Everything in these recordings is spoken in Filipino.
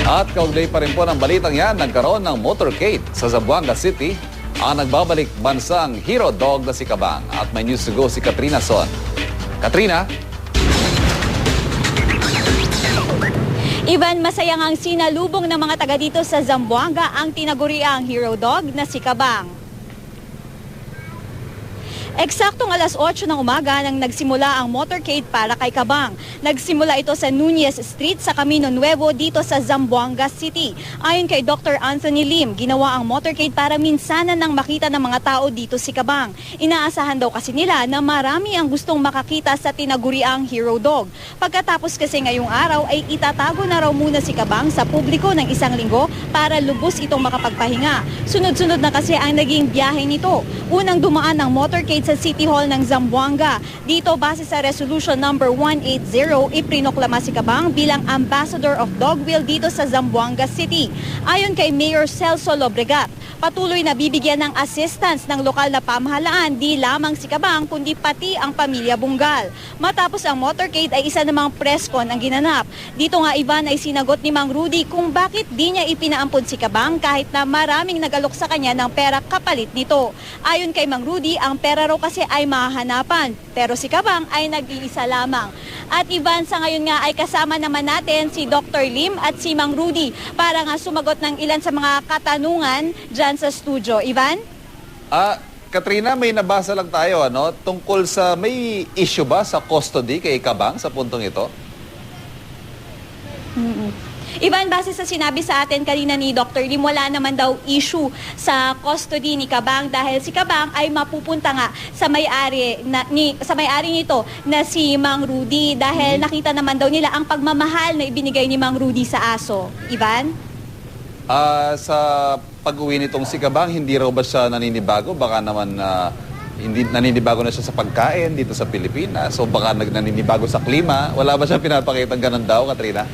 At kaugnay pa rin po ng balitang yan, nagkaroon ng motorcade sa Zamboanga City ang nagbabalik bansang hero dog na si Kabang. At may news to go si Katrina Son. Katrina? Ivan, masayang ang sinalubong ng mga taga dito sa Zamboanga ang tinaguriang hero dog na si Kabang. Eksaktong alas 8 ng umaga nang nagsimula ang motorcade para kay Kabang. Nagsimula ito sa Nunez Street sa Camino Nuevo dito sa Zamboanga City. Ayon kay Dr. Anthony Lim, ginawa ang motorcade para minsanan nang makita ng mga tao dito si Kabang. Inaasahan daw kasi nila na marami ang gustong makakita sa tinaguriang hero dog. Pagkatapos kasi ngayong araw ay itatago na raw muna si Kabang sa publiko ng 1 linggo para lubos itong makapagpahinga. Sunod-sunod na kasi ang naging biyahe nito. Unang dumaan ang motorcade sa City Hall ng Zamboanga. Dito, base sa Resolution number 180, iprinoklama si Kabang bilang Ambassador of Dogwheel dito sa Zamboanga City. Ayon kay Mayor Celso Lobregat, patuloy na bibigyan ng assistance ng lokal na pamahalaan di lamang si Kabang kundi pati ang pamilya Bungal. Matapos ang motorcade ay isa namang press con ang ginanap. Dito nga, Ivan, ay sinagot ni Mang Rudy kung bakit di niya ipinaampun si Kabang kahit na maraming nagalok sa kanya ng pera kapalit nito. Ayon kay Mang Rudy, ang pera raw kasi ay mahahanapan, pero si Kabang ay nag-iisa lamang. At Ivan, sa ngayon nga ay kasama naman natin si Dr. Lim at si Mang Rudy para nga sumagot ng ilan sa mga katanungan dyan sa studio. Ivan? Katrina, may nabasa lang tayo tungkol sa may issue ba sa custody kay Kabang sa puntong ito? Ivan, base sa sinabi sa atin kanina ni Dr. Lim, wala naman daw issue sa custody ni Kabang dahil si Kabang ay mapupunta nga sa may-ari nito na si Mang Rudy dahil nakita naman daw nila ang pagmamahal na ibinigay ni Mang Rudy sa aso. Ivan? Sa pag-uwi nitong si Kabang, hindi raw ba siya naninibago? Baka naman hindi naninibago na siya sa pagkain dito sa Pilipinas. So baka naninibago sa klima. Wala ba siya pinapakitang ganun daw, Katrina?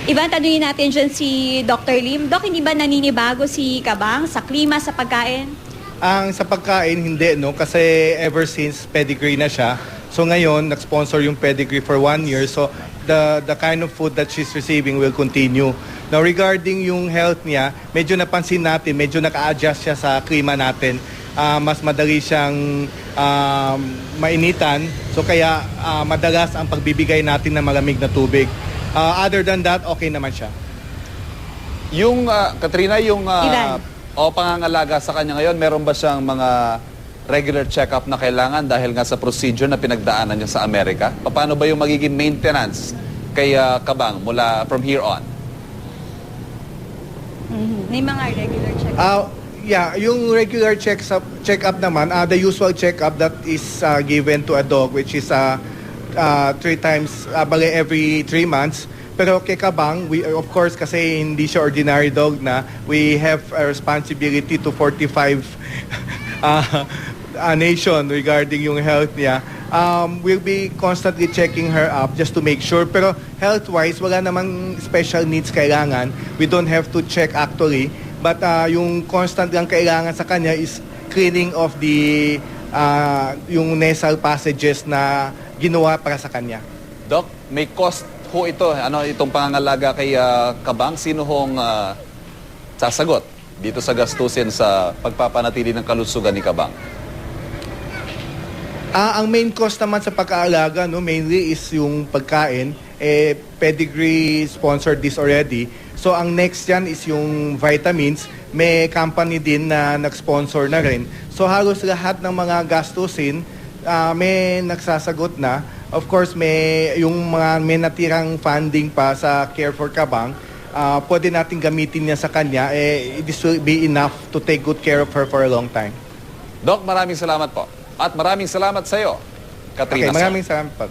Ivan, tanungin natin dyan si Dr. Lim. Dok, hindi ba naninibago si Kabang sa klima, sa pagkain? Sa pagkain, hindi, no? Kasi ever since pedigree na siya. So ngayon, nag-sponsor yung pedigree for 1 year. So the kind of food that she's receiving will continue. Now regarding yung health niya, medyo napansin natin, medyo naka-adjust siya sa klima natin. Mas madali siyang mainitan. So kaya madalas ang pagbibigay natin ng malamig na tubig. Other than that, okay naman siya. Yung, Katrina, yung pangangalaga sa kanya ngayon, meron ba siyang mga regular check-up na kailangan dahil nga sa procedure na pinagdaanan niya sa Amerika? Paano ba yung magiging maintenance kay Kabang mula from here on? May mga regular check-up? Yung regular check-up naman, the usual check-up that is given to a dog, which is 3 times, every 3 months. Pero kay Kabang, we, of course, kasi hindi siya ordinary dog na, we have a responsibility to 45 nation regarding yung health niya. We'll be constantly checking her up just to make sure. Pero health-wise, wala namang special needs kailangan. We don't have to check actually. But yung constant lang kailangan sa kanya is cleaning of the yung nasal passages na ginawa para sa kanya. Doc, may cost ho ito. Itong pangangalaga kay Kabang? Sino hong sasagot dito sa gastusin sa pagpapanatili ng kalusugan ni Kabang? Ang main cost naman sa pag-aalaga, mainly is yung pagkain. Pedigree sponsored this already. So ang next yan is yung vitamins. May company din na nag-sponsor na rin. So halos lahat ng mga gastusin, may nagsasagot na. Of course, may natirang funding pa sa Care for Kabang. Pwede natin gamitin niya sa kanya. This will be enough to take good care of her for a long time. Doc, maraming salamat po. At maraming salamat sa iyo, Katrina. Okay, maraming salamat po.